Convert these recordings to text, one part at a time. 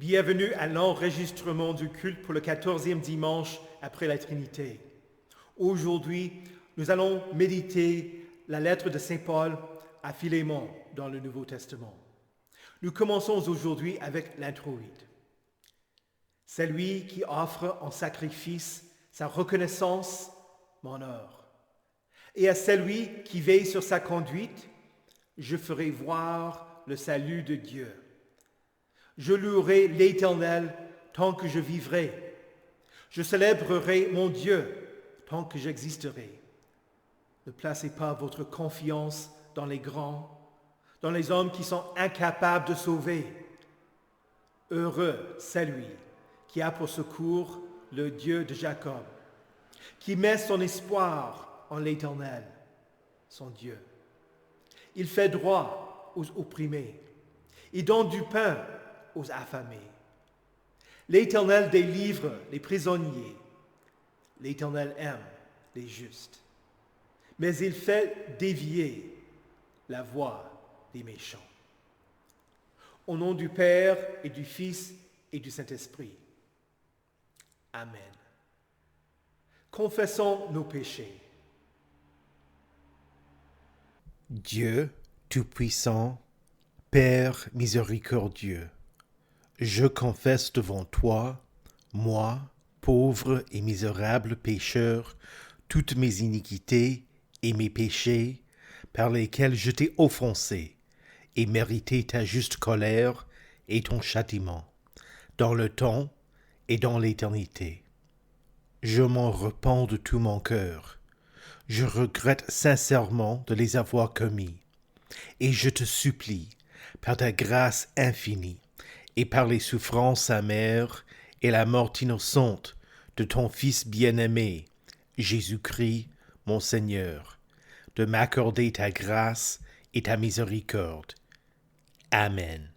Bienvenue à l'enregistrement du culte pour le 14e dimanche après la Trinité. Aujourd'hui, nous allons méditer la lettre de Saint Paul à Philémon dans le Nouveau Testament. Nous commençons aujourd'hui avec l'introïde. C'est lui qui offre en sacrifice sa reconnaissance, mon honneur. Et à celui qui veille sur sa conduite, je ferai voir le salut de Dieu. Je louerai l'Éternel tant que je vivrai. Je célébrerai mon Dieu tant que j'existerai. Ne placez pas votre confiance dans les grands, dans les hommes qui sont incapables de sauver. Heureux celui qui a pour secours le Dieu de Jacob, qui met son espoir en l'Éternel, son Dieu. Il fait droit aux opprimés. Il donne du pain aux affamés. L'Éternel délivre les prisonniers. L'Éternel aime les justes. Mais il fait dévier la voie des méchants. Au nom du Père et du Fils et du Saint-Esprit. Amen. Confessons nos péchés. Dieu Tout-Puissant, Père miséricordieux, je confesse devant toi, moi, pauvre et misérable pécheur, toutes mes iniquités et mes péchés par lesquels je t'ai offensé et mérité ta juste colère et ton châtiment, dans le temps et dans l'éternité. Je m'en repens de tout mon cœur. Je regrette sincèrement de les avoir commis, et je te supplie, par ta grâce infinie, et par les souffrances amères et la mort innocente de ton Fils bien-aimé, Jésus-Christ, mon Seigneur, de m'accorder ta grâce et ta miséricorde. Amen.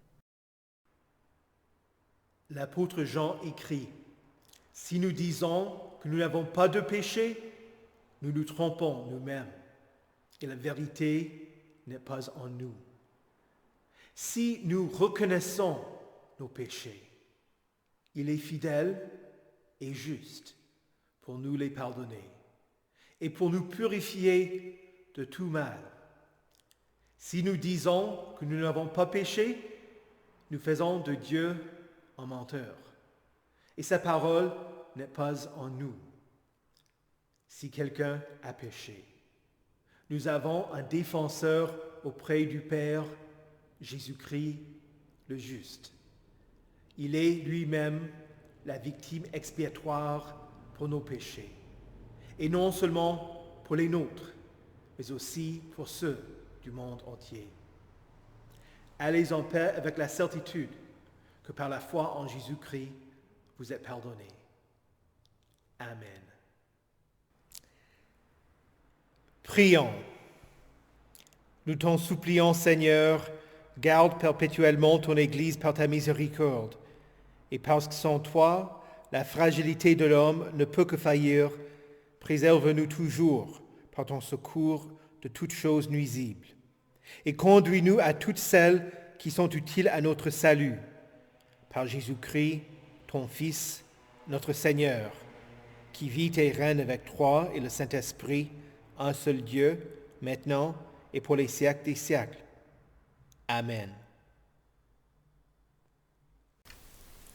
L'apôtre Jean écrit, « Si nous disons que nous n'avons pas de péché, nous nous trompons nous-mêmes, et la vérité n'est pas en nous. Si nous reconnaissons nos péchés, il est fidèle et juste pour nous les pardonner et pour nous purifier de tout mal. Si nous disons que nous n'avons pas péché, nous faisons de Dieu un menteur, et sa parole n'est pas en nous. Si quelqu'un a péché, nous avons un défenseur auprès du Père, Jésus-Christ le juste. Il est lui-même la victime expiatoire pour nos péchés, et non seulement pour les nôtres, mais aussi pour ceux du monde entier. Allez en paix avec la certitude que par la foi en Jésus-Christ, vous êtes pardonnés. Amen. Prions. Nous t'en supplions, Seigneur, garde perpétuellement ton Église par ta miséricorde, et parce que sans toi, la fragilité de l'homme ne peut que faillir, préserve-nous toujours par ton secours de toutes choses nuisibles, et conduis-nous à toutes celles qui sont utiles à notre salut, par Jésus-Christ, ton Fils, notre Seigneur, qui vit et règne avec toi et le Saint-Esprit, un seul Dieu, maintenant et pour les siècles des siècles. Amen.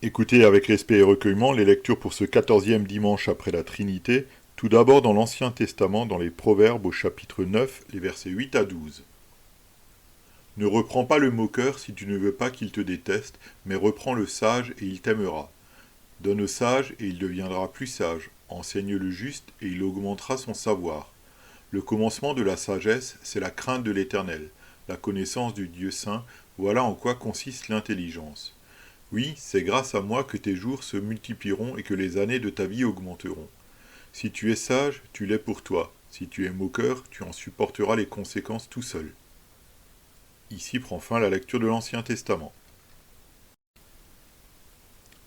Écoutez avec respect et recueillement les lectures pour ce 14e dimanche après la Trinité, tout d'abord dans l'Ancien Testament, dans les Proverbes au chapitre 9, les versets 8 à 12. Ne reprends pas le moqueur si tu ne veux pas qu'il te déteste, mais reprends le sage et il t'aimera. Donne au sage et il deviendra plus sage, enseigne le juste et il augmentera son savoir. Le commencement de la sagesse, c'est la crainte de l'Éternel, la connaissance du Dieu saint, voilà en quoi consiste l'intelligence. Oui, c'est grâce à moi que tes jours se multiplieront et que les années de ta vie augmenteront. Si tu es sage, tu l'es pour toi. Si tu es moqueur, tu en supporteras les conséquences tout seul. Ici prend fin la lecture de l'Ancien Testament.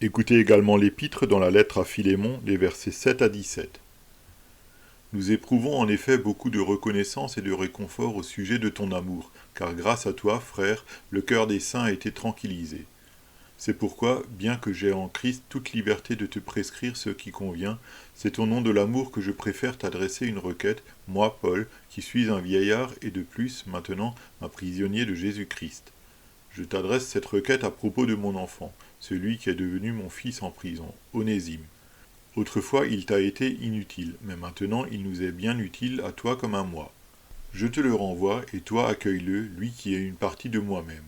Écoutez également l'épître dans la lettre à Philémon, les versets 7 à 17. Nous éprouvons en effet beaucoup de reconnaissance et de réconfort au sujet de ton amour, car grâce à toi, frère, le cœur des saints a été tranquillisé. C'est pourquoi, bien que j'aie en Christ toute liberté de te prescrire ce qui convient, c'est au nom de l'amour que je préfère t'adresser une requête, moi, Paul, qui suis un vieillard et de plus, maintenant, un prisonnier de Jésus-Christ. Je t'adresse cette requête à propos de mon enfant, celui qui est devenu mon fils en prison, Onésime. Autrefois il t'a été inutile, mais maintenant il nous est bien utile à toi comme à moi. Je te le renvoie, et toi accueille-le, lui qui est une partie de moi-même.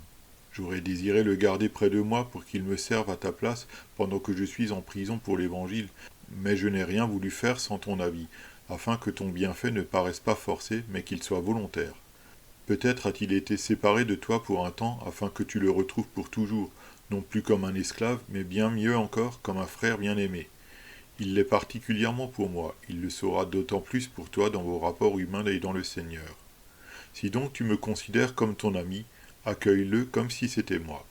J'aurais désiré le garder près de moi pour qu'il me serve à ta place pendant que je suis en prison pour l'Évangile, mais je n'ai rien voulu faire sans ton avis, afin que ton bienfait ne paraisse pas forcé, mais qu'il soit volontaire. Peut-être a-t-il été séparé de toi pour un temps, afin que tu le retrouves pour toujours, non plus comme un esclave, mais bien mieux encore, comme un frère bien-aimé. Il l'est particulièrement pour moi, il le sera d'autant plus pour toi dans vos rapports humains et dans le Seigneur. Si donc tu me considères comme ton ami, accueille-le comme si c'était moi.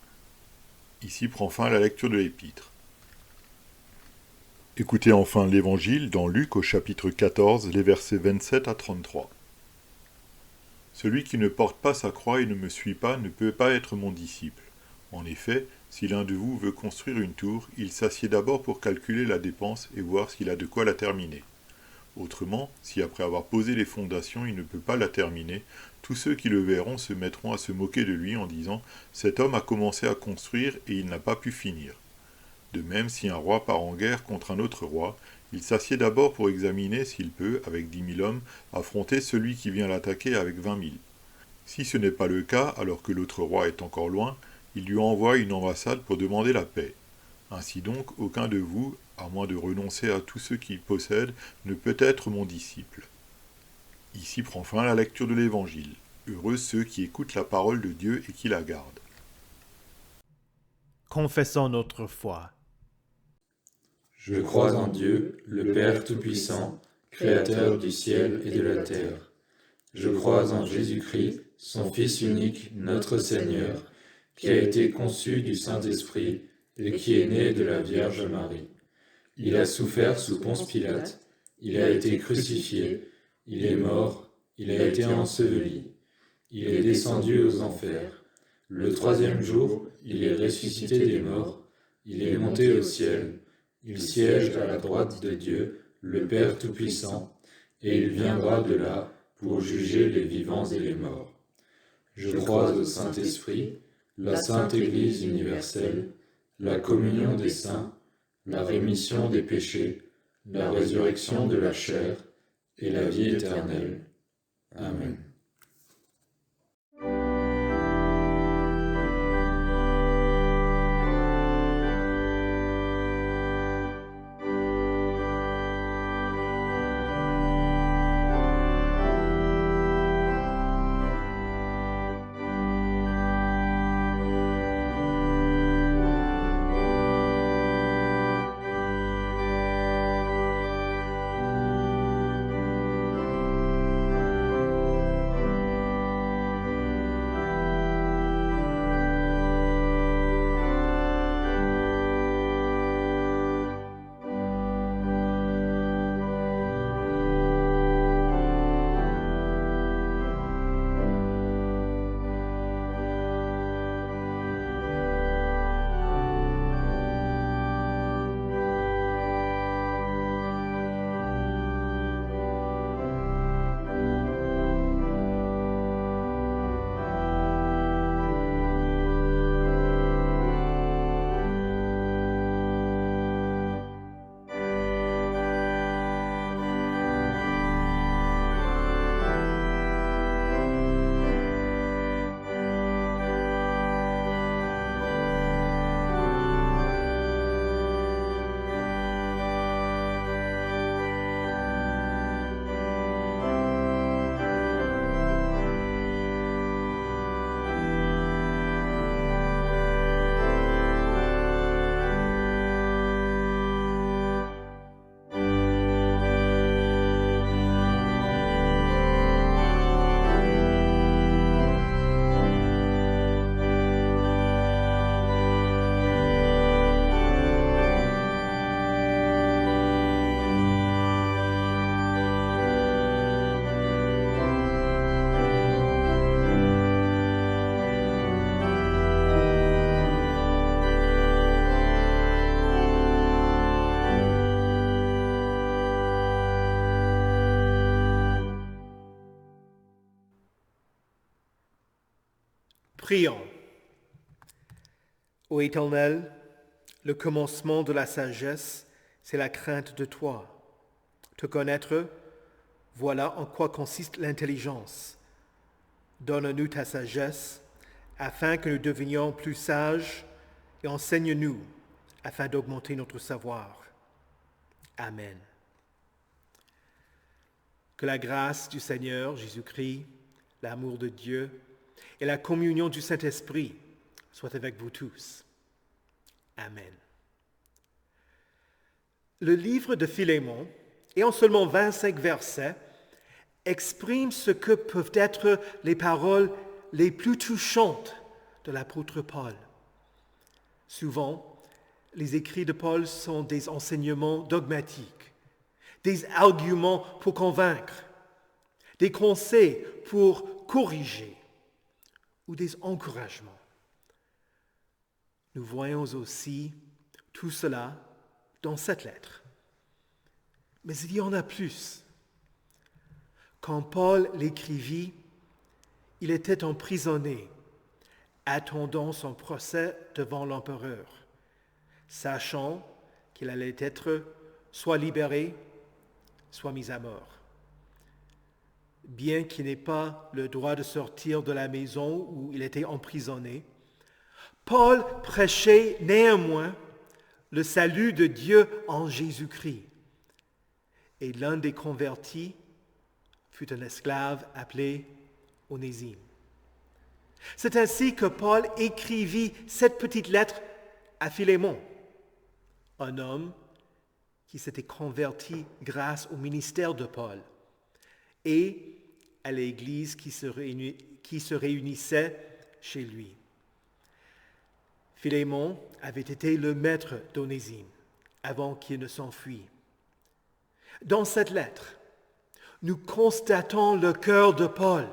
Ici prend fin la lecture de l'Épître. Écoutez enfin l'Évangile dans Luc au chapitre 14, les versets 27 à 33. Celui qui ne porte pas sa croix et ne me suit pas ne peut pas être mon disciple. En effet, si l'un de vous veut construire une tour, il s'assied d'abord pour calculer la dépense et voir s'il a de quoi la terminer. Autrement, si après avoir posé les fondations il ne peut pas la terminer, tous ceux qui le verront se mettront à se moquer de lui en disant « Cet homme a commencé à construire et il n'a pas pu finir ». De même, si un roi part en guerre contre un autre roi, il s'assied d'abord pour examiner s'il peut, avec 10 000 hommes, affronter celui qui vient l'attaquer avec 20 000. Si ce n'est pas le cas, alors que l'autre roi est encore loin, il lui envoie une ambassade pour demander la paix. Ainsi donc, aucun de vous, à moins de renoncer à tout ce qu'il possède, ne peut être mon disciple. Ici prend fin la lecture de l'Évangile. Heureux ceux qui écoutent la parole de Dieu et qui la gardent. Confessons notre foi. Je crois en Dieu, le Père Tout-Puissant, Créateur du ciel et de la terre. Je crois en Jésus-Christ, son Fils unique, notre Seigneur, qui a été conçu du Saint-Esprit et qui est né de la Vierge Marie. Il a souffert sous Ponce Pilate, il a été crucifié, il est mort, il a été enseveli, il est descendu aux enfers. Le troisième jour, il est ressuscité des morts, il est monté au ciel, il siège à la droite de Dieu, le Père Tout-Puissant, et il viendra de là pour juger les vivants et les morts. Je crois au Saint-Esprit, la Sainte Église universelle, la communion des saints, la rémission des péchés, la résurrection de la chair et la vie éternelle. Amen. Prions. Ô Éternel, le commencement de la sagesse, c'est la crainte de toi. Te connaître, voilà en quoi consiste l'intelligence. Donne-nous ta sagesse, afin que nous devenions plus sages, et enseigne-nous, afin d'augmenter notre savoir. Amen. Que la grâce du Seigneur Jésus-Christ, l'amour de Dieu et la communion du Saint-Esprit soient avec vous tous. Amen. Le livre de Philémon, et en seulement 25 versets, exprime ce que peuvent être les paroles les plus touchantes de l'apôtre Paul. Souvent, les écrits de Paul sont des enseignements dogmatiques, des arguments pour convaincre, des conseils pour corriger ou des encouragements. Nous voyons aussi tout cela dans cette lettre. Mais il y en a plus. Quand Paul l'écrivit, il était emprisonné, attendant son procès devant l'empereur, sachant qu'il allait être soit libéré, soit mis à mort. Bien qu'il n'ait pas le droit de sortir de la maison où il était emprisonné, Paul prêchait néanmoins le salut de Dieu en Jésus-Christ. Et l'un des convertis fut un esclave appelé Onésime. C'est ainsi que Paul écrivit cette petite lettre à Philémon, un homme qui s'était converti grâce au ministère de Paul et à l'Église qui se réunissait chez lui. Philémon avait été le maître d'Onésime avant qu'il ne s'enfuit. Dans cette lettre, nous constatons le cœur de Paul,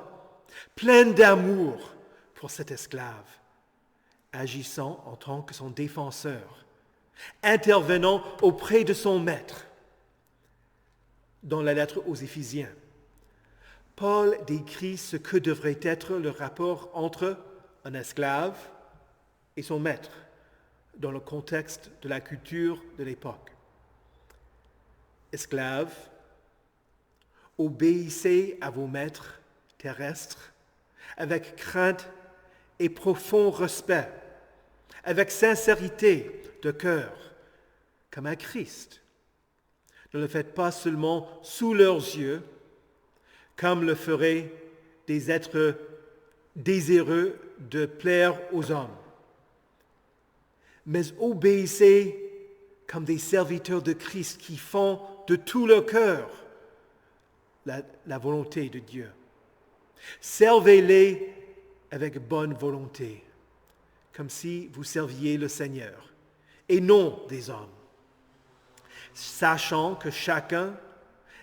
plein d'amour pour cet esclave, agissant en tant que son défenseur, intervenant auprès de son maître. Dans la lettre aux Éphésiens, Paul décrit ce que devrait être le rapport entre un esclave et son maître dans le contexte de la culture de l'époque. Esclaves, obéissez à vos maîtres terrestres avec crainte et profond respect, avec sincérité de cœur, comme à Christ. Ne le faites pas seulement sous leurs yeux, comme le feraient des êtres désireux de plaire aux hommes, mais obéissez comme des serviteurs de Christ qui font de tout leur cœur la volonté de Dieu. Servez-les avec bonne volonté, comme si vous serviez le Seigneur, et non des hommes, sachant que chacun,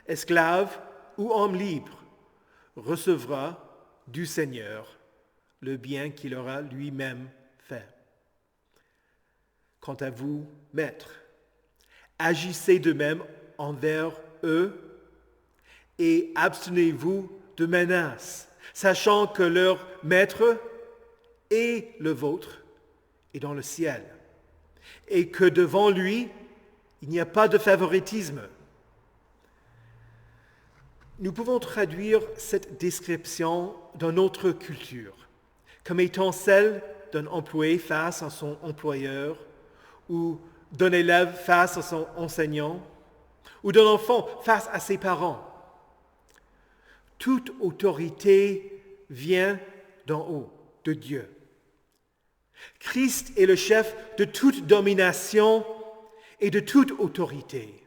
esclave ou homme libre, recevra du Seigneur le bien qu'il aura lui-même fait. Quant à vous, maîtres, agissez de même envers eux et abstenez-vous de menaces, sachant que leur maître et le vôtre est dans le ciel, et que devant lui, il n'y a pas de favoritisme. Nous pouvons traduire cette description dans notre culture comme étant celle d'un employé face à son employeur, ou d'un élève face à son enseignant, ou d'un enfant face à ses parents. Toute autorité vient d'en haut, de Dieu. Christ est le chef de toute domination et de toute autorité.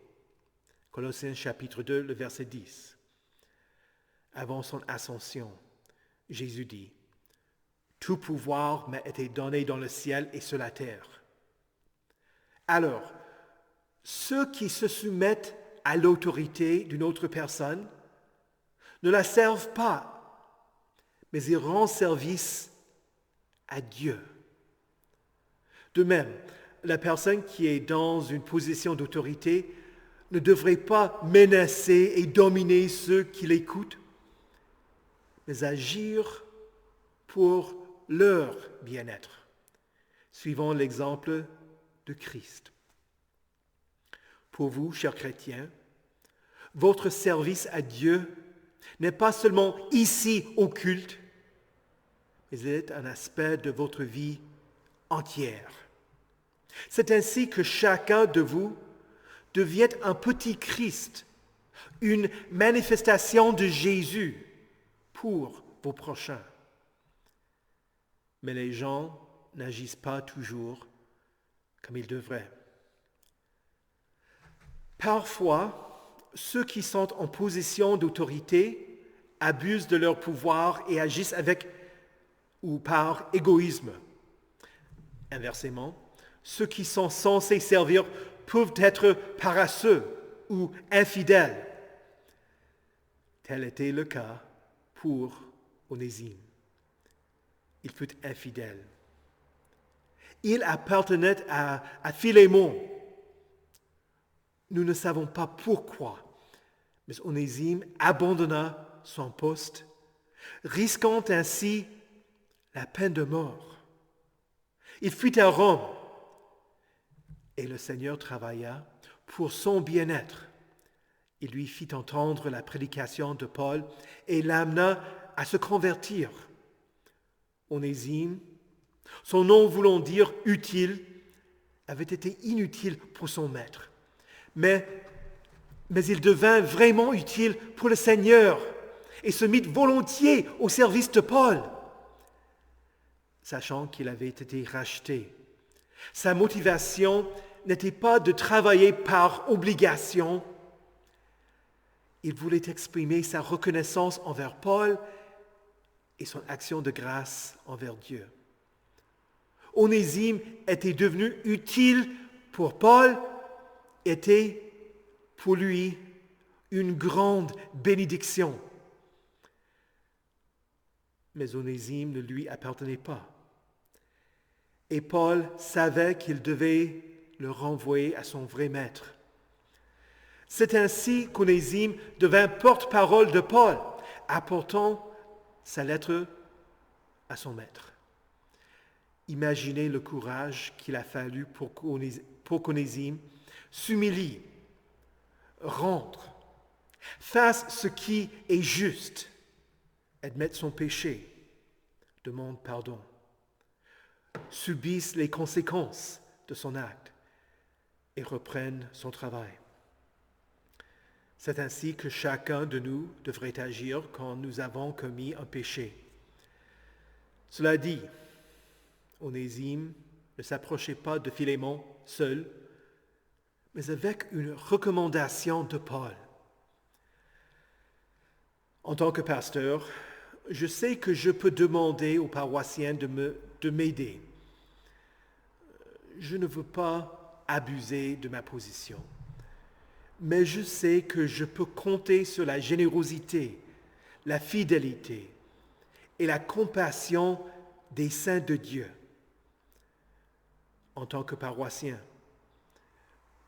Colossiens chapitre 2, le verset 10. Avant son ascension, Jésus dit, « Tout pouvoir m'a été donné dans le ciel et sur la terre. » Alors, ceux qui se soumettent à l'autorité d'une autre personne ne la servent pas, mais ils rendent service à Dieu. De même, la personne qui est dans une position d'autorité ne devrait pas menacer et dominer ceux qui l'écoutent, mais agir pour leur bien-être, suivant l'exemple de Christ. Pour vous, chers chrétiens, votre service à Dieu n'est pas seulement ici au culte, mais il est un aspect de votre vie entière. C'est ainsi que chacun de vous devient un petit Christ, une manifestation de Jésus pour vos prochains. Mais les gens n'agissent pas toujours comme ils devraient. Parfois, ceux qui sont en position d'autorité abusent de leur pouvoir et agissent avec ou par égoïsme. Inversement, ceux qui sont censés servir peuvent être paresseux ou infidèles. Tel était le cas pour Onésime. Il fut infidèle. Il appartenait à Philémon. Nous ne savons pas pourquoi, mais Onésime abandonna son poste, risquant ainsi la peine de mort. Il fuit à Rome et le Seigneur travailla pour son bien-être. Il lui fit entendre la prédication de Paul et l'amena à se convertir. Onésime, son nom voulant dire utile, avait été inutile pour son maître. Mais il devint vraiment utile pour le Seigneur et se mit volontiers au service de Paul. Sachant qu'il avait été racheté, sa motivation n'était pas de travailler par obligation. Il voulait exprimer sa reconnaissance envers Paul et son action de grâce envers Dieu. Onésime était devenu utile pour Paul, était pour lui une grande bénédiction. Mais Onésime ne lui appartenait pas. Et Paul savait qu'il devait le renvoyer à son vrai maître. C'est ainsi qu'Onésime devint porte-parole de Paul, apportant sa lettre à son maître. Imaginez le courage qu'il a fallu pour qu'Onésime s'humilie, rentre, fasse ce qui est juste, admette son péché, demande pardon, subisse les conséquences de son acte et reprenne son travail. C'est ainsi que chacun de nous devrait agir quand nous avons commis un péché. Cela dit, Onésime ne s'approchait pas de Philémon seul, mais avec une recommandation de Paul. En tant que pasteur, je sais que je peux demander aux paroissiens de m'aider. Je ne veux pas abuser de ma position, mais je sais que je peux compter sur la générosité, la fidélité et la compassion des saints de Dieu. En tant que paroissien,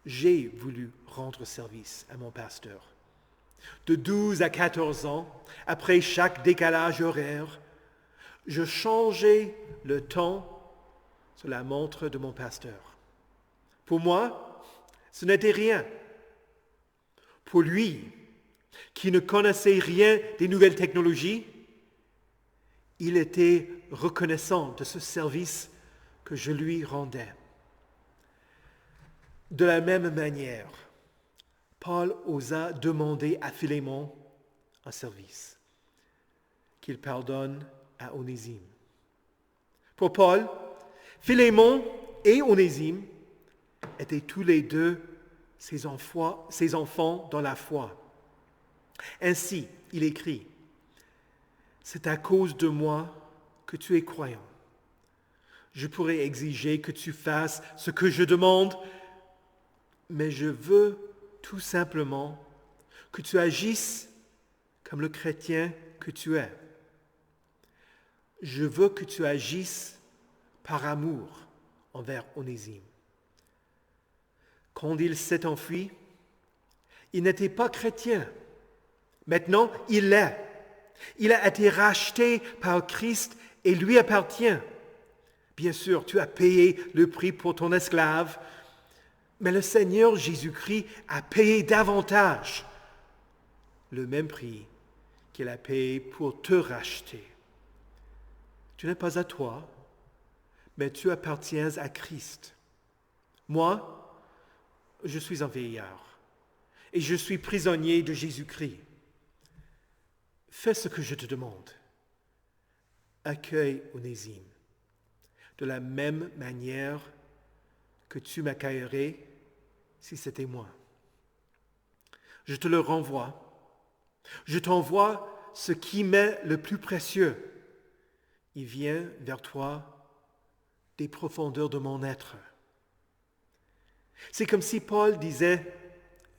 j'ai voulu rendre service à mon pasteur. De 12 à 14 ans, après chaque décalage horaire, je changeais le temps sur la montre de mon pasteur. Pour moi, ce n'était rien. Pour lui, qui ne connaissait rien des nouvelles technologies, il était reconnaissant de ce service que je lui rendais. De la même manière, Paul osa demander à Philémon un service, qu'il pardonne à Onésime. Pour Paul, Philémon et Onésime étaient tous les deux ses enfants dans la foi. Ainsi, il écrit, « C'est à cause de moi que tu es croyant. Je pourrais exiger que tu fasses ce que je demande, mais je veux tout simplement que tu agisses comme le chrétien que tu es. Je veux que tu agisses par amour envers Onésime. » Quand il s'est enfui, il n'était pas chrétien. Maintenant, il l'est. Il a été racheté par Christ et lui appartient. Bien sûr, tu as payé le prix pour ton esclave, mais le Seigneur Jésus-Christ a payé davantage le même prix qu'il a payé pour te racheter. Tu n'es pas à toi, mais tu appartiens à Christ. Moi, je suis un vieillard et je suis prisonnier de Jésus-Christ. Fais ce que je te demande. Accueille Onésime de la même manière que tu m'accueillerais si c'était moi. Je te le renvoie. Je t'envoie ce qui m'est le plus précieux. Il vient vers toi des profondeurs de mon être. C'est comme si Paul disait,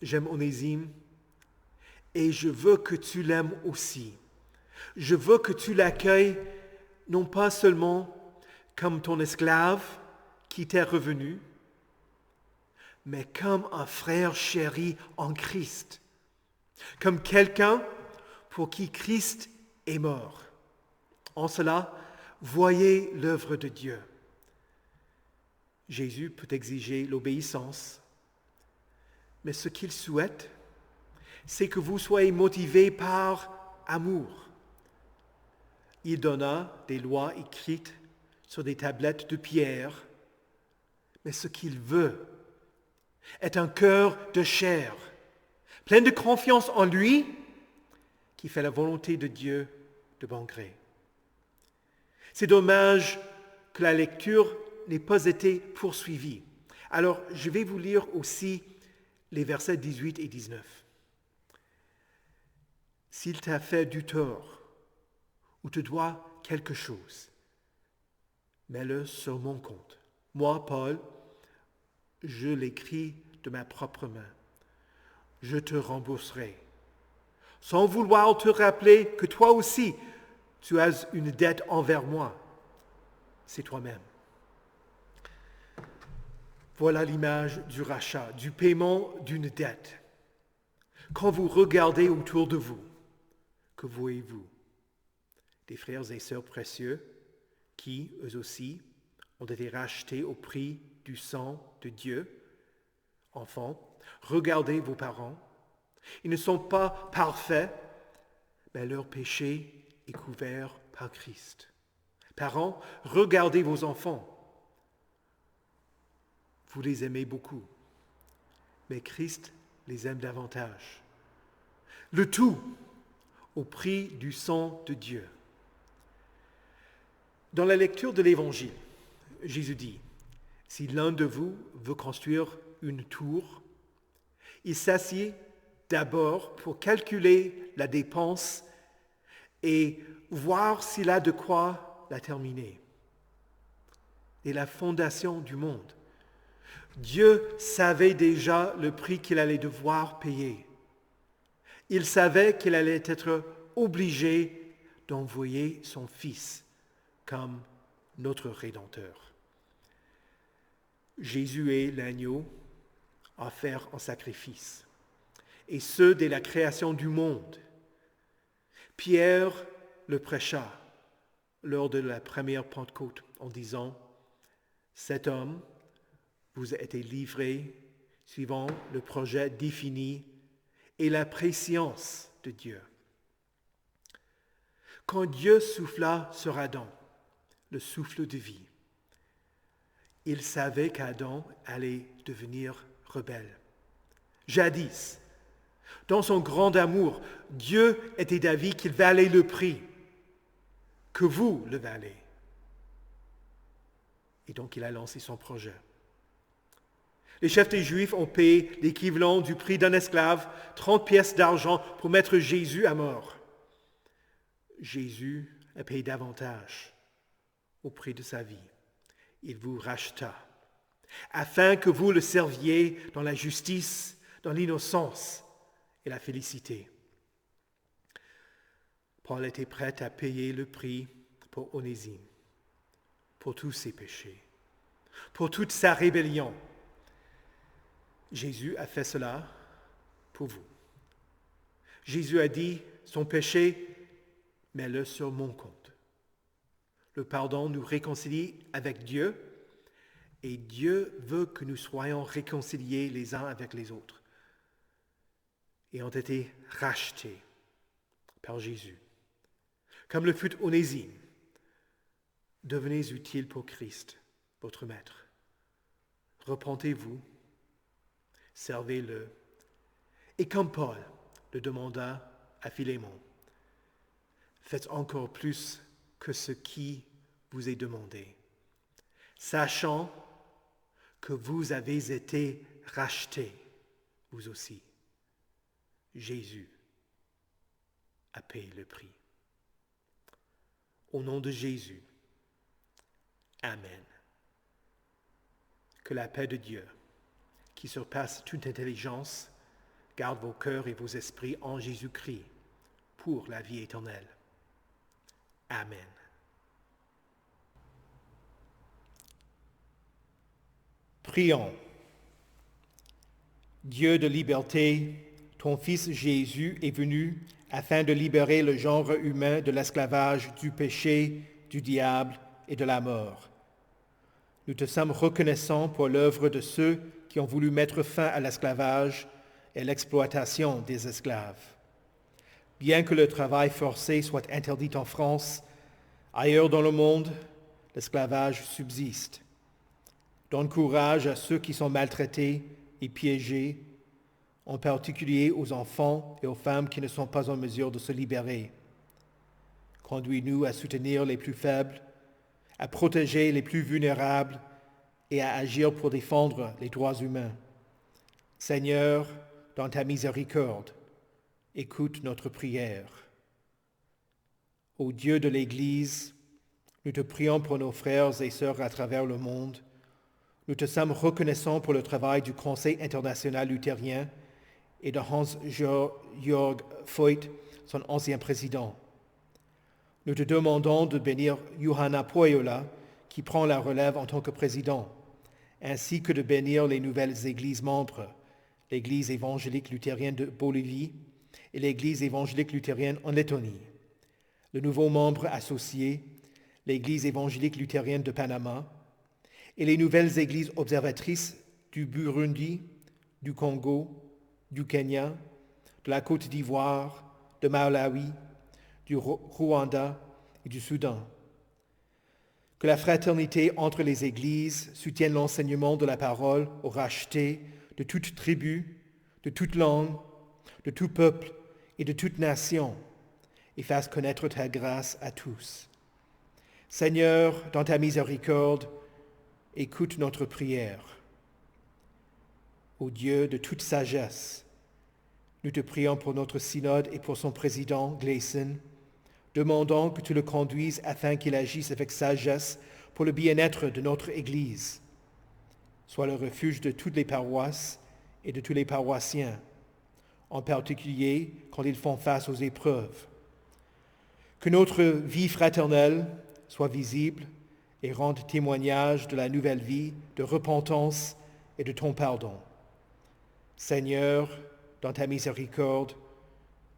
j'aime Onésime et je veux que tu l'aimes aussi. Je veux que tu l'accueilles non pas seulement comme ton esclave qui t'est revenu, mais comme un frère chéri en Christ, comme quelqu'un pour qui Christ est mort. En cela, voyez l'œuvre de Dieu. Jésus peut exiger l'obéissance, mais ce qu'il souhaite, c'est que vous soyez motivés par amour. Il donna des lois écrites sur des tablettes de pierre, mais ce qu'il veut est un cœur de chair, plein de confiance en lui, qui fait la volonté de Dieu de bon gré. C'est dommage que la lecture n'ait pas été poursuivie. Alors, je vais vous lire aussi les versets 18 et 19. S'il t'a fait du tort ou te doit quelque chose, mets-le sur mon compte. Moi, Paul, je l'écris de ma propre main. Je te rembourserai, sans vouloir te rappeler que toi aussi, tu as une dette envers moi. C'est toi-même. Voilà l'image du rachat, du paiement d'une dette. Quand vous regardez autour de vous, que voyez-vous? Des frères et sœurs précieux qui, eux aussi, ont été rachetés au prix du sang de Dieu. Enfants, regardez vos parents. Ils ne sont pas parfaits, mais leur péché est couvert par Christ. Parents, regardez vos enfants. Vous les aimez beaucoup, mais Christ les aime davantage. Le tout au prix du sang de Dieu. Dans la lecture de l'Évangile, Jésus dit, si l'un de vous veut construire une tour, il s'assied d'abord pour calculer la dépense et voir s'il a de quoi la terminer. Et la fondation du monde. Dieu savait déjà le prix qu'il allait devoir payer. Il savait qu'il allait être obligé d'envoyer son Fils comme notre Rédempteur. Jésus est l'agneau offert en sacrifice, et ce dès la création du monde. Pierre le prêcha lors de la première Pentecôte en disant, cet homme vous a été livré suivant le projet défini et la préscience de Dieu. Quand Dieu souffla sur Adam, le souffle de vie, il savait qu'Adam allait devenir rebelle. Jadis, dans son grand amour, Dieu était d'avis qu'il valait le prix, que vous le valez. Et donc il a lancé son projet. Les chefs des Juifs ont payé l'équivalent du prix d'un esclave, 30 pièces d'argent pour mettre Jésus à mort. Jésus a payé davantage au prix de sa vie. Il vous racheta, afin que vous le serviez dans la justice, dans l'innocence et la félicité. Paul était prêt à payer le prix pour Onésime, pour tous ses péchés, pour toute sa rébellion. Jésus a fait cela pour vous. Jésus a dit, son péché, mets-le sur mon compte. Le pardon nous réconcilie avec Dieu et Dieu veut que nous soyons réconciliés les uns avec les autres et ont été rachetés par Jésus. Comme le fut Onésime, devenez utile pour Christ, votre Maître. Repentez-vous, servez-le. Et comme Paul le demanda à Philémon, faites encore plus que ce qui vous est demandé, sachant que vous avez été rachetés, vous aussi. Jésus a payé le prix. Au nom de Jésus, Amen. Que la paix de Dieu, qui surpasse toute intelligence, garde vos cœurs et vos esprits en Jésus-Christ pour la vie éternelle. Amen. Prions. Dieu de liberté, ton Fils Jésus est venu afin de libérer le genre humain de l'esclavage, du péché, du diable et de la mort. Nous te sommes reconnaissants pour l'œuvre de ceux qui ont voulu mettre fin à l'esclavage et l'exploitation des esclaves. Bien que le travail forcé soit interdit en France, ailleurs dans le monde, l'esclavage subsiste. Donne courage à ceux qui sont maltraités et piégés, en particulier aux enfants et aux femmes qui ne sont pas en mesure de se libérer. Conduis-nous à soutenir les plus faibles, à protéger les plus vulnérables et à agir pour défendre les droits humains. Seigneur, dans ta miséricorde, écoute notre prière. Ô Dieu de l'Église, nous te prions pour nos frères et sœurs à travers le monde. Nous te sommes reconnaissants pour le travail du Conseil international luthérien et de Hans-Jörg Voigt, son ancien président. Nous te demandons de bénir Johanna Poyola, qui prend la relève en tant que président, ainsi que de bénir les nouvelles églises membres, l'Église évangélique luthérienne de Bolivie et l'Église évangélique luthérienne en Lettonie, le nouveau membre associé, l'Église évangélique luthérienne de Panama, et les nouvelles églises observatrices du Burundi, du Congo, du Kenya, de la Côte d'Ivoire, de Malawi, du Rwanda et du Soudan. Que la fraternité entre les églises soutienne l'enseignement de la parole aux rachetés de toute tribu, de toute langue, de tout peuple et de toute nation, et fasse connaître ta grâce à tous. Seigneur, dans ta miséricorde, écoute notre prière. Ô Dieu de toute sagesse, nous te prions pour notre synode et pour son président, Gleason, demandant que tu le conduises afin qu'il agisse avec sagesse pour le bien-être de notre Église. Sois le refuge de toutes les paroisses et de tous les paroissiens, en particulier quand ils font face aux épreuves. Que notre vie fraternelle soit visible et rende témoignage de la nouvelle vie, de repentance et de ton pardon. Seigneur, dans ta miséricorde,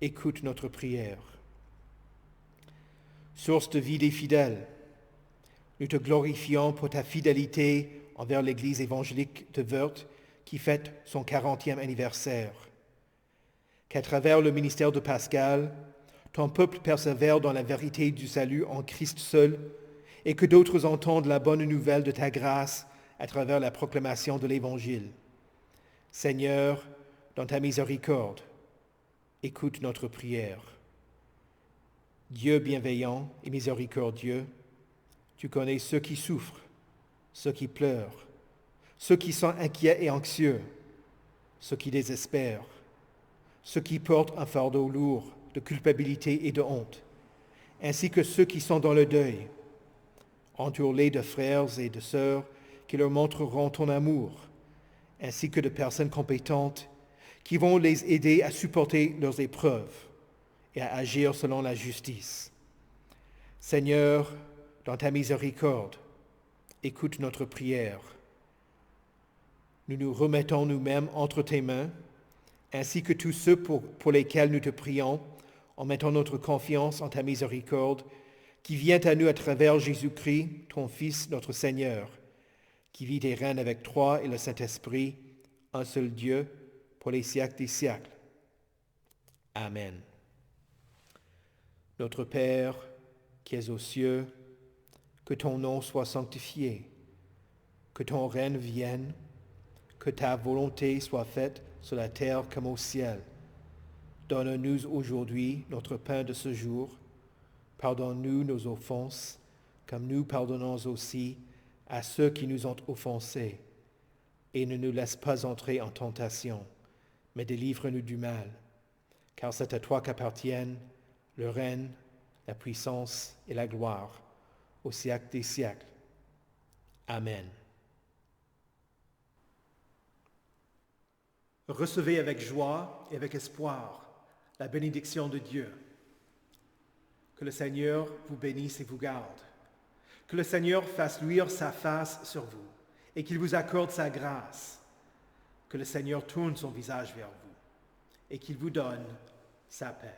écoute notre prière. Source de vie des fidèles, nous te glorifions pour ta fidélité envers l'Église évangélique de Wörth qui fête son 40e anniversaire. Qu'à travers le ministère de Pascal, ton peuple persévère dans la vérité du salut en Christ seul et que d'autres entendent la bonne nouvelle de ta grâce à travers la proclamation de l'Évangile. Seigneur, dans ta miséricorde, écoute notre prière. Dieu bienveillant et miséricordieux, tu connais ceux qui souffrent, ceux qui pleurent, ceux qui sont inquiets et anxieux, ceux qui désespèrent, ceux qui portent un fardeau lourd de culpabilité et de honte, ainsi que ceux qui sont dans le deuil. Entoure-les de frères et de sœurs qui leur montreront ton amour, ainsi que de personnes compétentes qui vont les aider à supporter leurs épreuves et à agir selon la justice. Seigneur, dans ta miséricorde, écoute notre prière. Nous nous remettons nous-mêmes entre tes mains, ainsi que tous ceux pour lesquels nous te prions, en mettant notre confiance en ta miséricorde, qui vient à nous à travers Jésus-Christ, ton Fils, notre Seigneur, qui vit et règne avec toi et le Saint-Esprit, un seul Dieu, pour les siècles des siècles. Amen. Notre Père, qui es aux cieux, que ton nom soit sanctifié, que ton règne vienne, que ta volonté soit faite sur la terre comme au ciel. Donne-nous aujourd'hui notre pain de ce jour. Pardonne-nous nos offenses, comme nous pardonnons aussi à ceux qui nous ont offensés. Et ne nous laisse pas entrer en tentation, mais délivre-nous du mal. Car c'est à toi qu'appartiennent le règne, la puissance et la gloire, au siècle des siècles. Amen. Recevez avec joie et avec espoir la bénédiction de Dieu. Que le Seigneur vous bénisse et vous garde. Que le Seigneur fasse luire sa face sur vous et qu'il vous accorde sa grâce. Que le Seigneur tourne son visage vers vous et qu'il vous donne sa paix.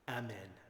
Amen.